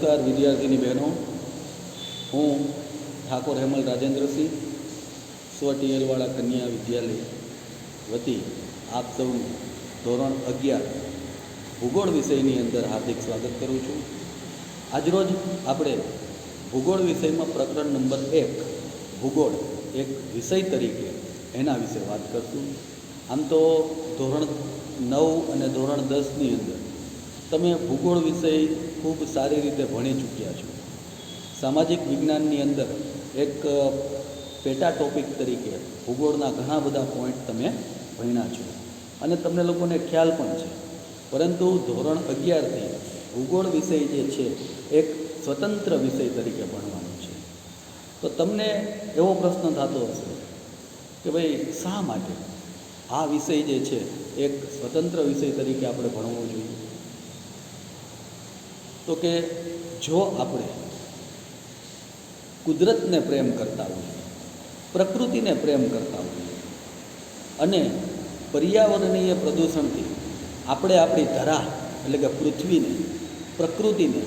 નમસ્કાર વિદ્યાર્થીની બહેનો, હું ઠાકોર હેમલ રાજેન્દ્રસિંહ સ્વ ટીએલવાળા કન્યા વિદ્યાલય વતી આપ સૌનું ધોરણ 11 ભૂગોળ વિષયની અંદર હાર્દિક સ્વાગત કરું છું. આજરોજ આપણે ભૂગોળ વિષયમાં પ્રકરણ નંબર 1 ભૂગોળ એક વિષય તરીકે એના વિશે વાત કરશું. આમ તો ધોરણ 9 અને ધોરણ 10ની અંદર તમે ભૂગોળ વિષય ખૂબ સારી રીતે ભણી ચૂક્યા છો. સામાજિક વિજ્ઞાનની અંદર એક પેટા ટોપિક તરીકે ભૂગોળના ઘણા બધા પોઈન્ટ તમે ભણ્યા છો અને તમને લોકોને ખ્યાલ પણ છે. પરંતુ ધોરણ 11થી ભૂગોળ વિષય જે છે એક સ્વતંત્ર વિષય તરીકે ભણવાનો છે. તો તમને એવો પ્રશ્ન થતો હશે કે ભાઈ શા માટે આ વિષય જે છે એક સ્વતંત્ર વિષય તરીકે આપણે ભણવો જોઈએ? તો કે જો આપણે કુદરતને પ્રેમ કરતા હોઈએ, પ્રકૃતિને પ્રેમ કરતા હોઈએ અને પર્યાવરણીય પ્રદૂષણથી આપણે આપણી ધરા એટલે કે પૃથ્વીને, પ્રકૃતિને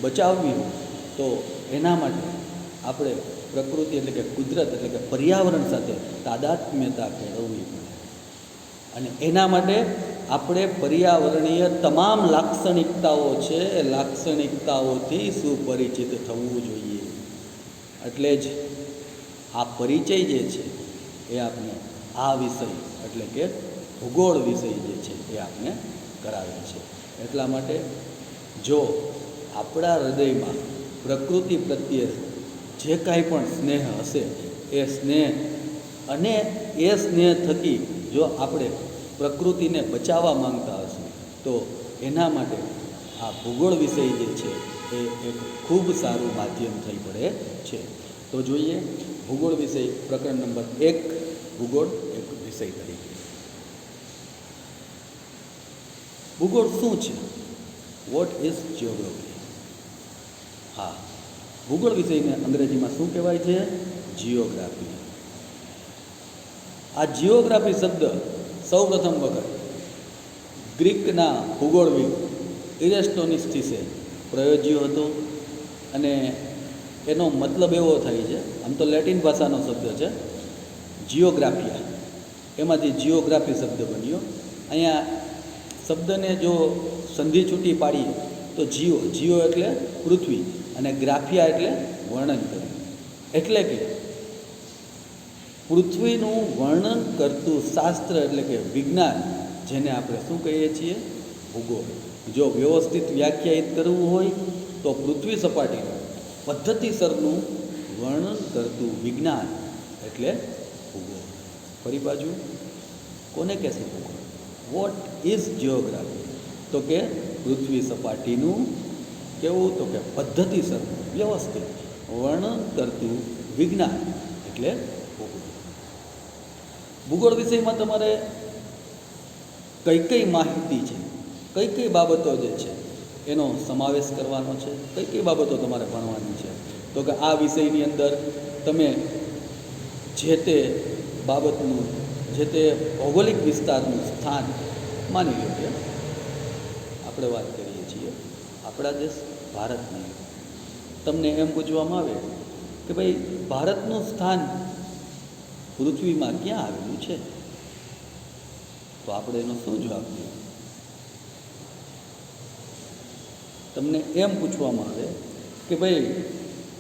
બચાવવી હોય તો એના માટે આપણે પ્રકૃતિ એટલે કે કુદરત એટલે કે પર્યાવરણ સાથે તાદાત્મ્યતા કેળવવી પડે અને એના માટે આપણે પર્યાવરણીય તમામ લાક્ષણિકતાઓ છે એ લાક્ષણિકતાઓથી સુપરિચિત થવું જોઈએ. એટલે જ આ પરિચય જે છે એ આપણે આ વિષય એટલે કે ભૂગોળ વિષય જે છે એ આપણે કરાવે છે. એટલા માટે જો આપણા હૃદયમાં પ્રકૃતિ પ્રત્યે જે કાંઈ પણ સ્નેહ હશે એ સ્નેહ અને એ સ્નેહ થકી જો આપણે પ્રકૃતિને બચાવવા માંગતા હશું તો એના માટે આ ભૂગોળ વિષય જે છે એ એક ખૂબ સારું માધ્યમ થઈ પડે છે. તો જોઈએ ભૂગોળ વિષય પ્રકરણ નંબર 1 ભૂગોળ એક વિષય તરીકે. ભૂગોળ શું છે? What is geography? હા, ભૂગોળ વિષયને અંગ્રેજીમાં શું કહેવાય છે? જિયોગ્રાફી. આ જિયોગ્રાફી શબ્દ સૌ પ્રથમ વખત ગ્રીકના ભૂગોળવિદ ઇરેસ્ટોનિસ્ટિસે પ્રયોજ્યો હતો અને એનો મતલબ એવો થાય છે, આમ તો લેટિન ભાષાનો શબ્દ છે જિયોગ્રાફિયા, એમાંથી જિયોગ્રાફી શબ્દ બન્યો. અહીંયા શબ્દને જો સંધિ છૂટી પાડીએ તો જીઓ એટલે પૃથ્વી અને ગ્રાફિયા એટલે વર્ણન કરવું. એટલે કે પૃથ્વીનું વર્ણન કરતું શાસ્ત્ર એટલે કે વિજ્ઞાન, જેને આપણે શું કહીએ છીએ? ભૂગોળ. જો વ્યવસ્થિત વ્યાખ્યાયિત કરવું હોય તો પૃથ્વી સપાટીનું પદ્ધતિસરનું વર્ણન કરતું વિજ્ઞાન એટલે ભૂગોળ. ફરી બાજુ કોને કહેશે ભૂગોળ? What is geography? તો કે પૃથ્વી સપાટીનું કેવું? તો કે પદ્ધતિસરનું વ્યવસ્થિત વર્ણન કરતું વિજ્ઞાન એટલે ભૂગોળ. ભૂગોળ વિષયમાં તમારે કઈ કઈ માહિતી છે, કઈ કઈ બાબતો જે છે એનો સમાવેશ કરવાનો છે, કઈ કઈ બાબતો તમારે ભણવાની છે? તો કે આ વિષયની અંદર તમે જે તે બાબતનું, જે તે ભૌગોલિક વિસ્તારનું સ્થાન, માની લો કે આપણે વાત કરીએ છીએ આપણા દેશ ભારતની, તમને એમ પૂછવામાં આવે કે ભાઈ ભારતનું સ્થાન પૃથ્વીમાં ક્યાં આવેલું છે? તો આપણે એનો શું જવાબ દઈએ? તમને એમ પૂછવામાં આવે કે ભાઈ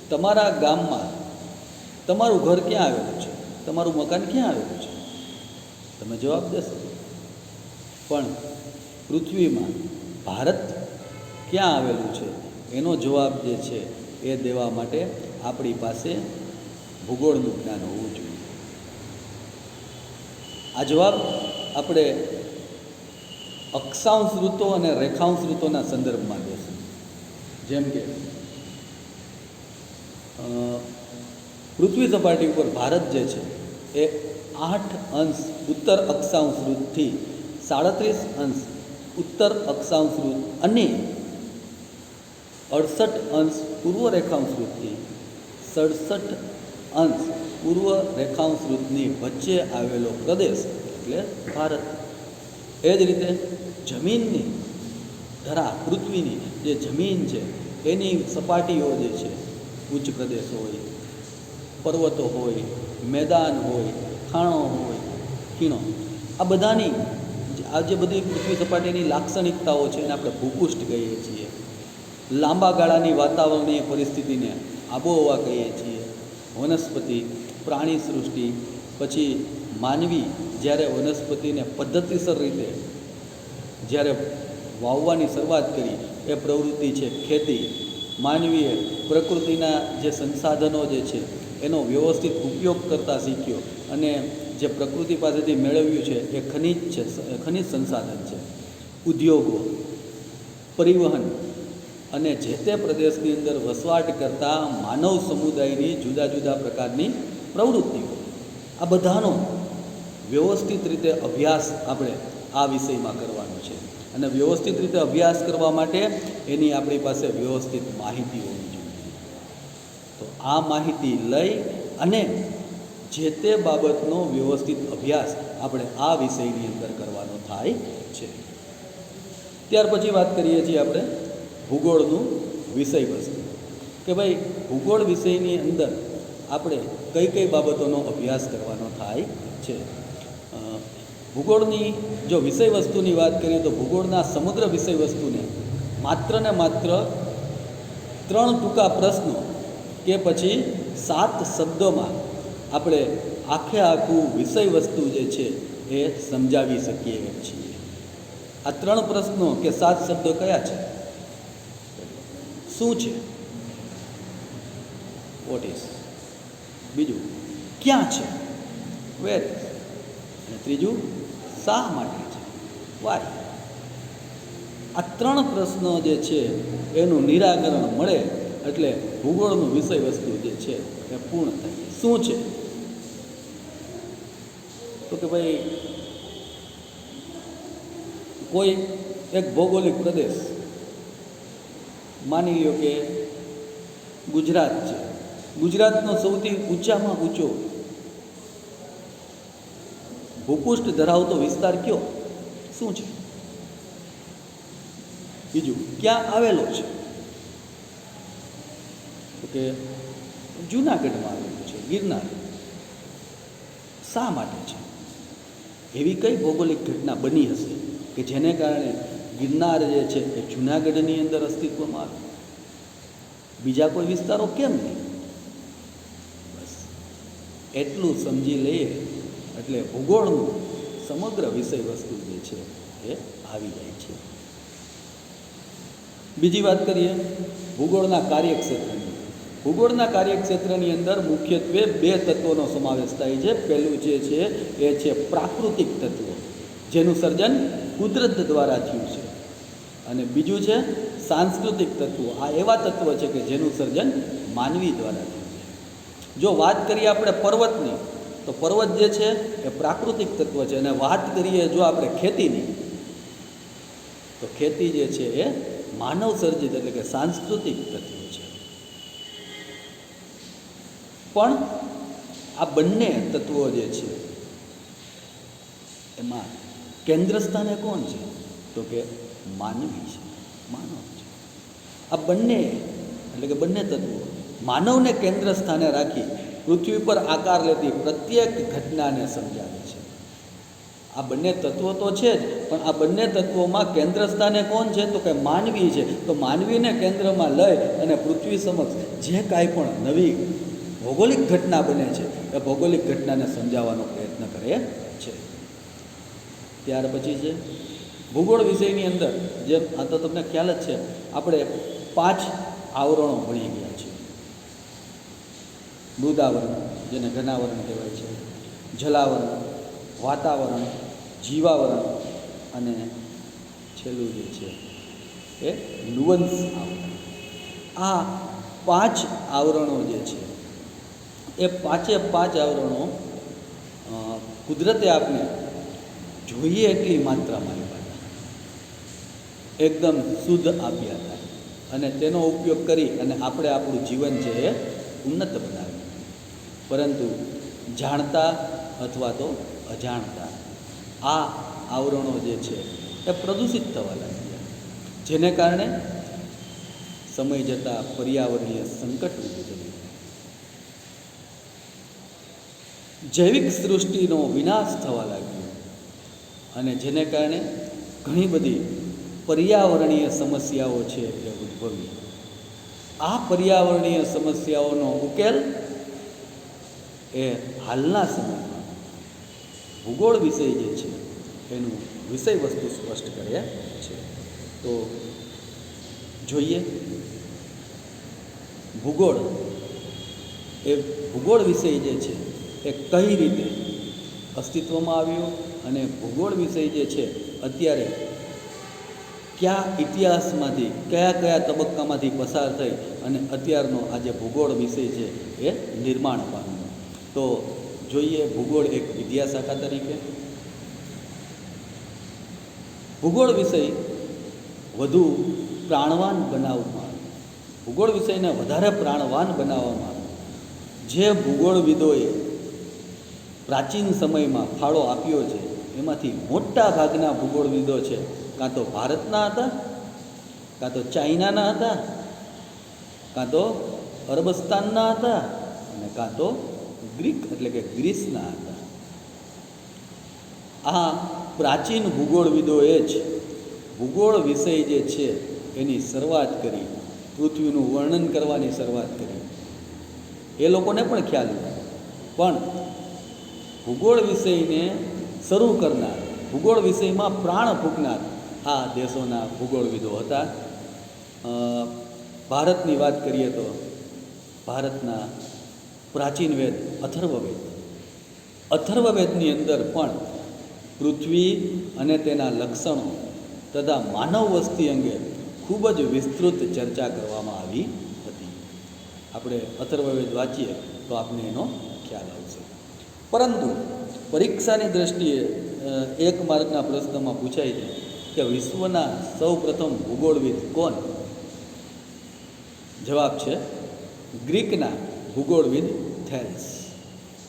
તમારા ગામમાં તમારું ઘર ક્યાં આવેલું છે, તમારું મકાન ક્યાં આવેલું છે? તમે જવાબ દેશો. પણ પૃથ્વીમાં ભારત ક્યાં આવેલું છે એનો જવાબ જે છે એ દેવા માટે આપણી પાસે ભૂગોળનું જ્ઞાન હોવું જોઈએ. આ જવાબ આપણે અક્ષાંશ ઋતો અને રેખાંશ ઋતોના સંદર્ભમાં દેશું. જેમ કે પૃથ્વી સપાટી ઉપર ભારત જે છે એ 8 અંશ ઉત્તર અક્ષાંશ ઋતથી 37 અંશ ઉત્તર અક્ષાંશ ઋત અને 68 અંશ પૂર્વ રેખાંશ ઋતથી 67 અંશ પૂર્વ રેખાંશ ઋતની વચ્ચે આવેલો પ્રદેશ એટલે ભારત. એ જ રીતે જમીનની ધરા, પૃથ્વીની જે જમીન છે એની સપાટીઓ જે છે, ઉચ્ચ પ્રદેશ હોય, પર્વતો હોય, મેદાન હોય, ખાણો હોય, ખીણો, આ બધાની આ જે બધી પૃથ્વી સપાટીની લાક્ષણિકતાઓ છે એને આપણે ભૂપૃષ્ઠ કહીએ છીએ. લાંબા ગાળાની વાતાવરણીય પરિસ્થિતિને આબોહવા કહીએ છીએ. વનસ્પતિ, પ્રાણી સૃષ્ટિ, પછી માનવી જ્યારે વનસ્પતિને પદ્ધતિસર રીતે જ્યારે વાવવાની શરૂઆત કરી એ પ્રવૃત્તિ છે ખેતી. માનવીએ પ્રકૃતિના જે સંસાધનો જે છે એનો વ્યવસ્થિત ઉપયોગ કરતા શીખ્યો અને જે પ્રકૃતિ પાસેથી મેળવ્યું છે એ ખનિજ છે, ખનિજ સંસાધન છે. ઉદ્યોગો, પરિવહન અને જે તે પ્રદેશની અંદર વસવાટ કરતા માનવ સમુદાયની જુદા જુદા પ્રકારની પ્રવૃત્તિઓ, આ બધાનો વ્યવસ્થિત રીતે અભ્યાસ આપણે આ વિષયમાં કરવાનો છે. અને વ્યવસ્થિત રીતે અભ્યાસ કરવા માટે એની આપણી પાસે વ્યવસ્થિત માહિતી હોવી જોઈએ. તો આ માહિતી લઈ અને જે તે બાબતનો વ્યવસ્થિત અભ્યાસ આપણે આ વિષયની અંદર કરવાનો થાય છે. ત્યાર પછી વાત કરીએ છીએ આપણે ભૂગોળનું વિષય વસ્તુ, કે ભાઈ ભૂગોળ વિષયની અંદર આપણે કઈ કઈ બાબતોનો અભ્યાસ કરવાનો થાય છે. ભૂગોળની જો વિષય વસ્તુની વાત કરીએ તો ભૂગોળના સમગ્ર વિષય વસ્તુને માત્ર ને માત્ર 3 ટૂંકા પ્રશ્નો કે પછી 7 શબ્દોમાં આપણે આખું વિષય વસ્તુ જે છે એ સમજાવી શકીએ એમ છીએ. આ 3 પ્રશ્નો કે 7 શબ્દો કયા છે? શું છે? What is. બીજું ક્યાં છે? Where is. અને ત્રીજું શા માટે છે? વાય. આ 3 પ્રશ્નો જે છે એનું નિરાકરણ મળે એટલે ભૂગોળનું વિષય વસ્તુ જે છે એ પૂર્ણ થાય. શું છે? તો કે ભાઈ કોઈ એક ભૌગોલિક પ્રદેશ, માની લ્યો કે ગુજરાત છે. ગુજરાતનો સૌથી ઊંચામાં ઊંચો ભૂપૃષ્ઠ ધરાવતો વિસ્તાર કયો? શું છે? બીજું ક્યાં આવેલો છે? તો કે જૂનાગઢમાં આવેલું છે, ગિરનાર. શા માટે છે? એવી કઈ ભૌગોલિક ઘટના બની હશે કે જેને કારણે ગિરનાર જે છે એ જૂનાગઢની અંદર અસ્તિત્વમાં આવે? બીજા કોઈ વિસ્તારો કેમ નહીં? બસ એટલું સમજી લઈએ એટલે ભૂગોળનું સમગ્ર વિષય વસ્તુ જે છે એ આવી જાય છે. બીજી વાત કરીએ ભૂગોળના કાર્યક્ષેત્રની. ભૂગોળના કાર્યક્ષેત્રની અંદર મુખ્યત્વે 2 તત્વોનો સમાવેશ થાય છે. પહેલું જે છે એ છે પ્રાકૃતિક તત્વો, જેનું સર્જન કુદરત દ્વારા થયું છે. અને બીજું છે સાંસ્કૃતિક તત્વો. આ એવા તત્વો છે કે જેનું સર્જન માનવી દ્વારા થયું છે. જો વાત કરીએ આપણે પર્વતની, તો પર્વત જે છે એ પ્રાકૃતિક તત્વ છે. અને વાત કરીએ જો આપણે ખેતીની, તો ખેતી જે છે એ માનવ સર્જિત એટલે કે સાંસ્કૃતિક તત્વ છે. પણ આ બંને તત્વો જે છે એમાં કેન્દ્ર સ્થાને કોણ છે? તો કે માનવી છે, માનવ છે. આ બંને એટલે કે બંને તત્વો માનવને કેન્દ્ર સ્થાને રાખી પૃથ્વી પર આકાર લેતી પ્રત્યેક ઘટનાને સમજાવે છે. આ બંને તત્વો તો છે જ, પણ આ બંને તત્વોમાં કેન્દ્ર સ્થાને કોણ છે? તો કે માનવી છે. તો માનવીને કેન્દ્રમાં લઈ અને પૃથ્વી સમક્ષ જે કાંઈ પણ નવી ભૌગોલિક ઘટના બને છે એ ભૌગોલિક ઘટનાને સમજાવવાનો પ્રયત્ન કરે છે. ત્યાર પછી છે ભૂગોળ વિષયની અંદર, જે આ તો તમને ખ્યાલ જ છે, આપણે 5 આવરણો ભણી ગયા છીએ. મૃદાવરણ, જેને ઘનાવરણ કહેવાય છે, જલાવરણ, વાતાવરણ, જીવાવરણ અને છેલ્લું જે છે એ નુવંશ આવરણ. આ 5 આવરણો જે છે એ 5 આવરણો કુદરતે આપને જોઈએ એટલી માત્રામાં આપ્યા હતા, એકદમ શુદ્ધ આપ્યા હતા. અને તેનો ઉપયોગ કરી અને આપણે આપણું જીવન છે એ ઉન્નત બનાવ્યું. પરંતુ જાણતા અથવા તો અજાણતા આ આવરણો જે છે એ પ્રદૂષિત થવા લાગ્યા, જેને કારણે સમય જતાં પર્યાવરણીય સંકટ ઊભું થયું. જૈવિક સૃષ્ટિનો વિનાશ થવા લાગ્યો અને જેને કારણે ઘણી બધી પર્યાવરણીય સમસ્યાઓ છે એ ઉદ્ભવી. આ પર્યાવરણીય સમસ્યાઓનો ઉકેલ એ હાલના સમયમાં ભૂગોળ વિષય જે છે એનું વિષય વસ્તુ સ્પષ્ટ કરે છે. તો જોઈએ ભૂગોળ વિષય જે છે એ કઈ રીતે અસ્તિત્વમાં આવ્યો અને ભૂગોળ વિષય જે છે અત્યારે કયા ઇતિહાસમાંથી કયા તબક્કામાંથી પસાર થઈ અને અત્યારનો આ જે ભૂગોળ વિષય છે એ નિર્માણ પામ્યો. તો જોઈએ ભૂગોળ એક વિદ્યાશાખા તરીકે. ભૂગોળ વિષય વધુ પ્રાણવાન બનાવવામાં આવે. ભૂગોળ વિષયને વધારે પ્રાણવાન બનાવવામાં આવે. જે ભૂગોળવિદોએ પ્રાચીન સમયમાં ફાળો આપ્યો છે એમાંથી મોટા ભાગના ભૂગોળવિદો છે કાં તો ભારતના હતા, કાં તો ચાઇનાના હતા, કાં તો અરબસ્તાનના હતા અને કાં તો ગ્રીક એટલે કે ગ્રીસના હતા. આ પ્રાચીન ભૂગોળવિદોએ જ ભૂગોળ વિષય જે છે એની શરૂઆત કરી, પૃથ્વીનું વર્ણન કરવાની શરૂઆત કરી. એ લોકોને પણ ખ્યાલ હતો, પણ ભૂગોળ વિષયને શરૂ કરનાર, ભૂગોળ વિષયમાં પ્રાણ ફૂંકનાર આ દેશોના ભૂગોળવિદો હતા. ભારતની વાત કરીએ તો ભારતના પ્રાચીન વેદ અથર્વવેદ, અથર્વવેદની અંદર પણ પૃથ્વી અને તેના લક્ષણો તથા માનવ વસ્તી અંગે ખૂબ જ વિસ્તૃત ચર્ચા કરવામાં આવી હતી. આપણે અથર્વવેદ વાંચીએ તો આપને એનો ખ્યાલ આવશે. પરંતુ પરીક્ષાની દ્રષ્ટિએ એક માર્કના પ્રશ્નમાં પૂછાય છે કે વિશ્વના સૌ પ્રથમ ભૂગોળવિદ કોણ? જવાબ છે ગ્રીકના ભૂગોળવિદ થેલ્સ.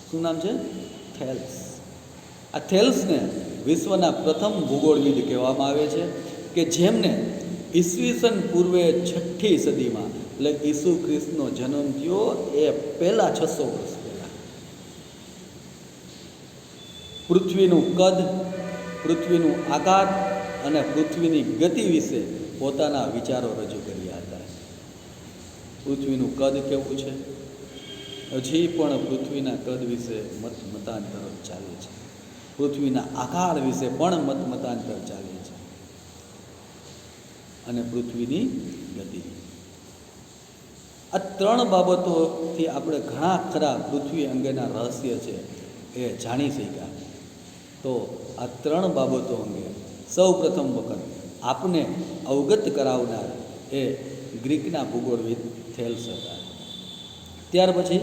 શું નામ છે? થેલ્સ. આ થેલ્સને વિશ્વના પ્રથમ ભૂગોળવિદ કહેવામાં આવે છે કે જેમને ઈસવીસન પૂર્વે 6ઠી સદીમાં એટલે ઈસુ ખ્રિસ્તનો જન્મ થયો એ પહેલાં 600 વર્ષ પહેલાં પૃથ્વીનું કદ, પૃથ્વીનું આકાર અને પૃથ્વીની ગતિ વિશે પોતાના વિચારો રજૂ કર્યા હતા. પૃથ્વીનું કદ કેવું છે? હજી પણ પૃથ્વીના કદ વિશે મતાંતર ચાલે છે. પૃથ્વીના આકાર વિશે પણ મતાંતર ચાલે છે. અને પૃથ્વીની ગતિ. આ 3 બાબતોથી આપણે ઘણા ખરા પૃથ્વી અંગેના રહસ્ય છે એ જાણી શક્યા. તો આ 3 બાબતો અંગે સૌ પ્રથમ વખત આપને અવગત કરાવનાર એ ગ્રીકના ભૂગોળવિદ થેલ્સ હતા. ત્યાર પછી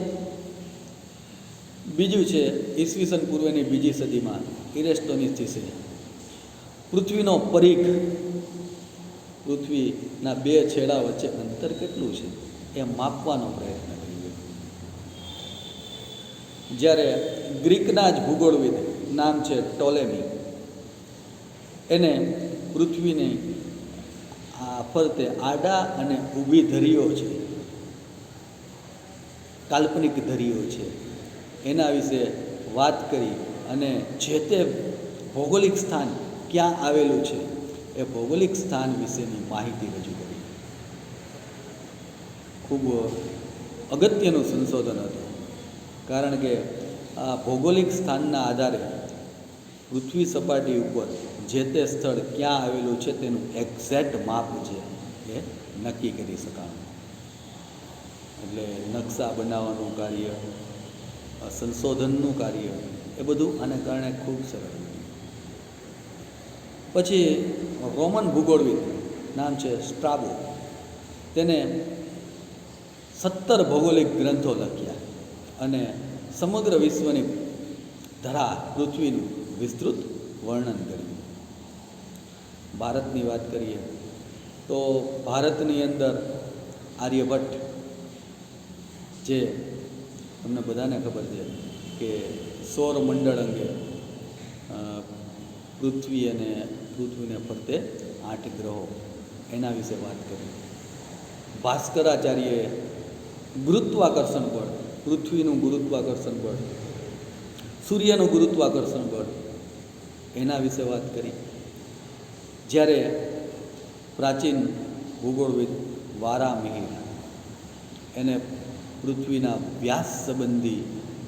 બીજું છે ઈસવીસન પૂર્વેની 2જી સદીમાં ઇરેસ્ટોનિથિસે પૃથ્વીનો પરિઘ, પૃથ્વીના 2 છેડા વચ્ચે અંતર કેટલું છે એ માપવાનો પ્રયત્ન કર્યો. જ્યારે ગ્રીકના જ ભૂગોળવિદ નામ છે ટોલેમી, એને પૃથ્વીની આ ફરતે આડા અને ઊભી ધરીઓ છે, કાલ્પનિક ધરીઓ છે, એના વિશે વાત કરી અને જે તે ભૌગોલિક સ્થાન ક્યાં આવેલું છે એ ભૌગોલિક સ્થાન વિશેની માહિતી રજૂ કરી. ખૂબ અગત્યનું સંશોધન હતું, કારણ કે આ ભૌગોલિક સ્થાનના આધારે પૃથ્વી સપાટી ઉપર જે તે સ્થળ ક્યાં આવેલું છે તેનું એક્ઝેક્ટ માપ છે એ નક્કી કરી શકાય. એટલે નકશા બનાવવાનું કાર્ય, સંશોધનનું કાર્ય એ બધું આને કારણે ખૂબ સરળ. પછી રોમન ભૂગોળવિદ નામ છે સ્ટ્રાબો, તેને 17 ભૌગોલિક ગ્રંથો લખ્યા અને સમગ્ર વિશ્વની ધરા, પૃથ્વીનું વિસ્તૃત વર્ણન કર્યું. ભારતની વાત કરીએ તો ભારતની અંદર આર્યભટ્ટ, જે તમને બધાને ખબર છે કે સૌરમંડળ અંગે પૃથ્વી અને પૃથ્વીને ફરતે 8 ગ્રહો એના વિશે વાત કરી. ભાસ્કરાચાર્યએ ગુરુત્વાકર્ષણ બળ, પૃથ્વીનું ગુરુત્વાકર્ષણ બળ, સૂર્યનું ગુરુત્વાકર્ષણ બળ, એના વિશે વાત કરી. જ્યારે પ્રાચીન ભૂગોળવિદ વારામિહિર એને પૃથ્વીના વ્યાસ સંબંધી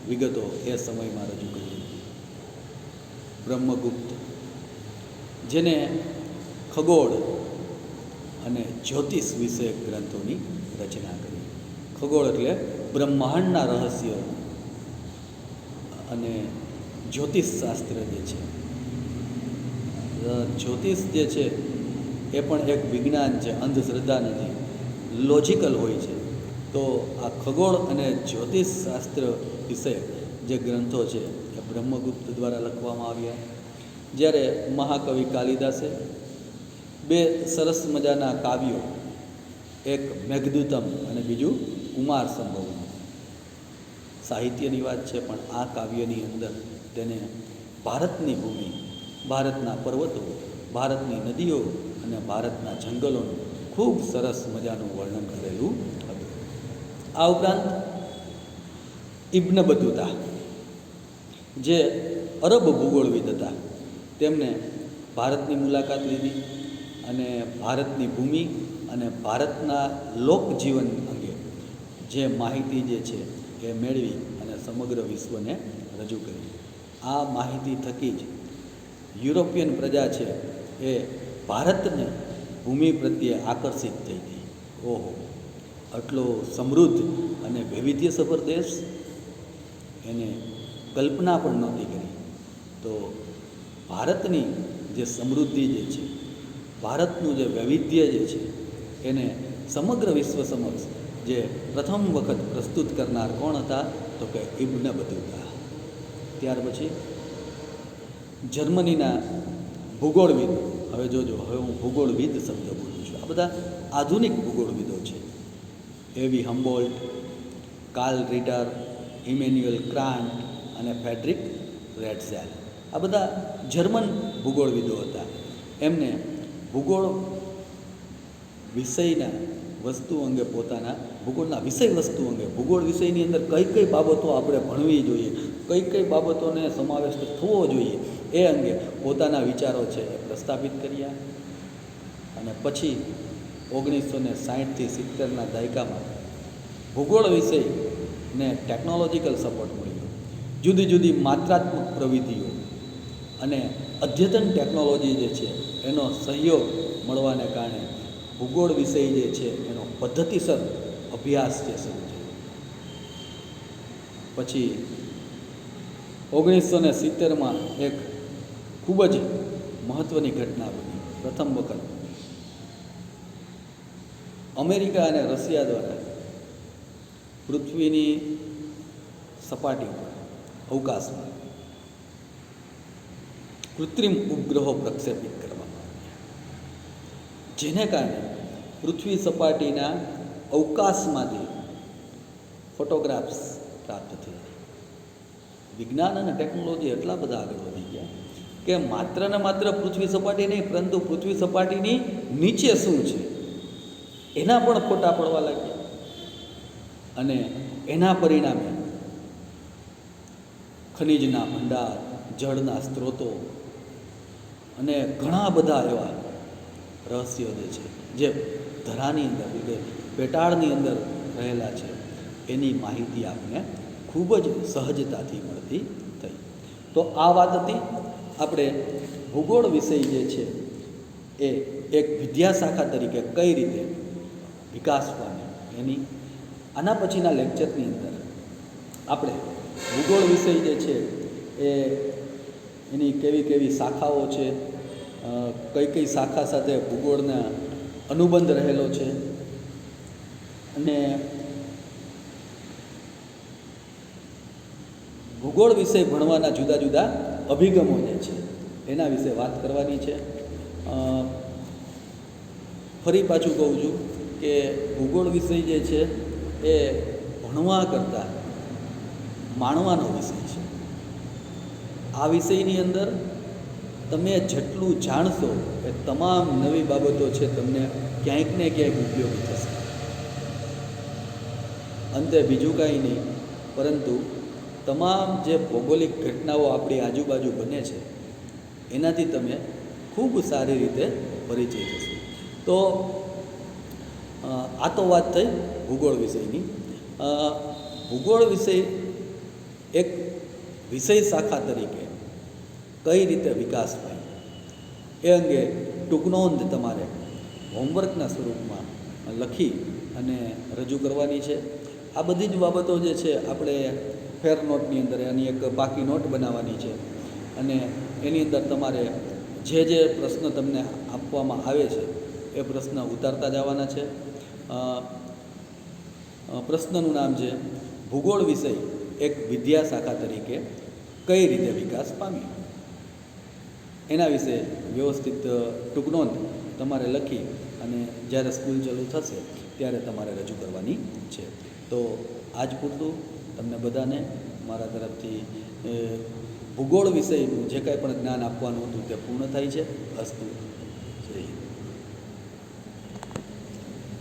વિગતો એ સમયમાં રજૂ કરી. બ્રહ્મગુપ્ત જેને ખગોળ અને જ્યોતિષ વિશે ગ્રંથોની રચના કરી. ખગોળ એટલે બ્રહ્માંડના રહસ્ય અને જ્યોતિષ શાસ્ત્ર જે છે, જ્યોતિષ જે છે એ પણ એક વિજ્ઞાન છે, અંધશ્રદ્ધા નથી, લોજિકલ હોય છે. તો આ ખગોળ અને જ્યોતિષ શાસ્ત્ર વિશે જે ગ્રંથો છે એ બ્રહ્મગુપ્ત દ્વારા લખવામાં આવ્યા. જ્યારે મહાકવિ કાલિદાસે 2 સરસ મજાના કાવ્યો, એક મેઘદૂતમ અને બીજું કુમાર સંભવમ, સાહિત્યની વાત છે, પણ આ કાવ્યની અંદર તેને ભારતની ભૂમિ, ભારતના પર્વતો, ભારતની નદીઓ અને ભારતના જંગલોનું ખૂબ સરસ મજાનું વર્ણન કરેલું હતું. આ ઉપરાંત ઇબ્ન બતુતા જે અરબ ભૂગોળવિદ હતા, તેમણે ભારતની મુલાકાત લીધી અને ભારતની ભૂમિ અને ભારતના લોકજીવન અંગે જે માહિતી જે છે એ મેળવી અને સમગ્ર વિશ્વને રજૂ કરી. આ માહિતી થકી જ યુરોપિયન પ્રજા છે એ ભારતને ભૂમિ પ્રત્યે આકર્ષિત થઈ ગઈ. ઓહો, આટલો સમૃદ્ધ અને વૈવિધ્યસભર દેશ, એને કલ્પના પણ નહોતી કરી. તો ભારતની જે સમૃદ્ધિ જે છે, ભારતનું જે વૈવિધ્ય જે છે, એને સમગ્ર વિશ્વ સમક્ષ જે પ્રથમ વખત પ્રસ્તુત કરનાર કોણ હતા? તો કે ઇબ્ન બતુતા. ત્યાર પછી જર્મનીના ભૂગોળવિદ, હવે જોજો, હવે હું ભૂગોળવિદ શબ્દ બોલું છું, આ બધા આધુનિક ભૂગોળવિદો છે. એવી હમ્બોલ્ટ, કાર્લ રીટર, ઇમેન્યુઅલ ક્રાન્ટ અને ફેડરિક રેટઝેલ, આ બધા જર્મન ભૂગોળવિદો હતા. એમને ભૂગોળ વિષયના વસ્તુ અંગે, પોતાના ભૂગોળના વિષય વસ્તુ અંગે, ભૂગોળ વિષયની અંદર કઈ કઈ બાબતો આપણે ભણવી જોઈએ, કઈ કઈ બાબતોને સમાવેશ થવો જોઈએ, એ અંગે પોતાના વિચારો છે એ પ્રસ્થાપિત કર્યા. અને પછી 1960થી 70ના દાયકામાં ભૂગોળ વિષયને ટેકનોલોજીકલ સપોર્ટ મળ્યો. જુદી જુદી માત્રાત્મક પ્રવિધિઓ અને અદ્યતન ટેકનોલોજી જે છે એનો સહયોગ મળવાને કારણે ભૂગોળ વિષય જે છે એનો પદ્ધતિસર અભ્યાસ જે શરૂ થયો. પછી 1970માં એક ખૂબ જ મહત્ત્વની ઘટના બની. પ્રથમ વખત અમેરિકા અને રશિયા દ્વારા પૃથ્વીની સપાટી પર, અવકાશમાં કૃત્રિમ ઉપગ્રહો પ્રક્ષેપિત કરવામાં આવ્યા, જેને કારણે પૃથ્વી સપાટીના અવકાશમાંથી ફોટોગ્રાફ્સ પ્રાપ્ત થયા. વિજ્ઞાન અને ટેકનોલોજી એટલા બધા આગળ વધી ગયા કે માત્ર ને માત્ર પૃથ્વી સપાટી નહીં, પરંતુ પૃથ્વી સપાટીની નીચે શું છે એના પણ ફોટા પડવા લાગ્યા. અને એના પરિણામે ખનિજના ભંડાર, જળના સ્ત્રોતો અને ઘણા બધા એવા રહસ્યો જે છે, જે ધરાની અંદર, એટલે પેટાળની અંદર રહેલા છે, એની માહિતી આપણને ખૂબ જ સહજતાથી મળતી થઈ. તો આ વાત હતી આપણે ભૂગોળ વિષય જે છે એ એક વિદ્યાશાખા તરીકે કઈ રીતે વિકાસ પામે એની. આના પછીના લેક્ચરની અંદર આપણે ભૂગોળ વિષય જે છે એ એની કેવી કેવી શાખાઓ છે, કઈ કઈ શાખા સાથે ભૂગોળના અનુબંધ રહેલો છે, અને ભૂગોળ વિષય ભણવાના જુદા જુદા અભિગમો જે છે એના વિશે વાત કરવાની છે. ફરી પાછું કહું છું કે ભૂગોળ વિષય જે છે એ ભણવા કરતાં માણવાનો વિષય છે. આ વિષયની અંદર તમે જેટલું જાણશો એ તમામ નવી બાબતો છે તમને ક્યાંક ને ક્યાંક ઉપયોગી થશે. અંતે બીજું કાંઈ નહીં પરંતુ તમામ જે ભૌગોલિક ઘટનાઓ આપણી આજુબાજુ બને છે એનાથી તમે ખૂબ સારી રીતે પરિચય થશો. તો આ તો વાત થઈ ભૂગોળ વિષયની. ભૂગોળ વિષય એક વિષય શાખા તરીકે કઈ રીતે વિકાસ થાય એ અંગે ટૂંક નોંધ તમારે હોમવર્કના સ્વરૂપમાં લખી અને રજૂ કરવાની છે. આ બધી જ બાબતો જે છે આપણે ફેર નોટની અંદર એની એક પાકી નોટ બનાવવાની છે અને એની અંદર તમારે જે જે પ્રશ્ન તમને આપવામાં આવે છે એ પ્રશ્ન ઉતારતા જવાના છે. પ્રશ્નનું નામ છે ભૂગોળ વિષય એક વિદ્યા શાખા તરીકે કઈ રીતે વિકાસ પામ્યો. એના વિશે વ્યવસ્થિત ટૂંક નોંધ તમારે લખી અને જ્યારે સ્કૂલ ચાલુ થશે ત્યારે તમારે રજૂ કરવાની છે. તો આજ પૂરતું તમને બધાને મારા તરફથી ભૂગોળ વિષયનું જે કાંઈ પણ જ્ઞાન આપવાનું હતું તે પૂર્ણ થાય છે. અસ્તુ. જય હિન્દ.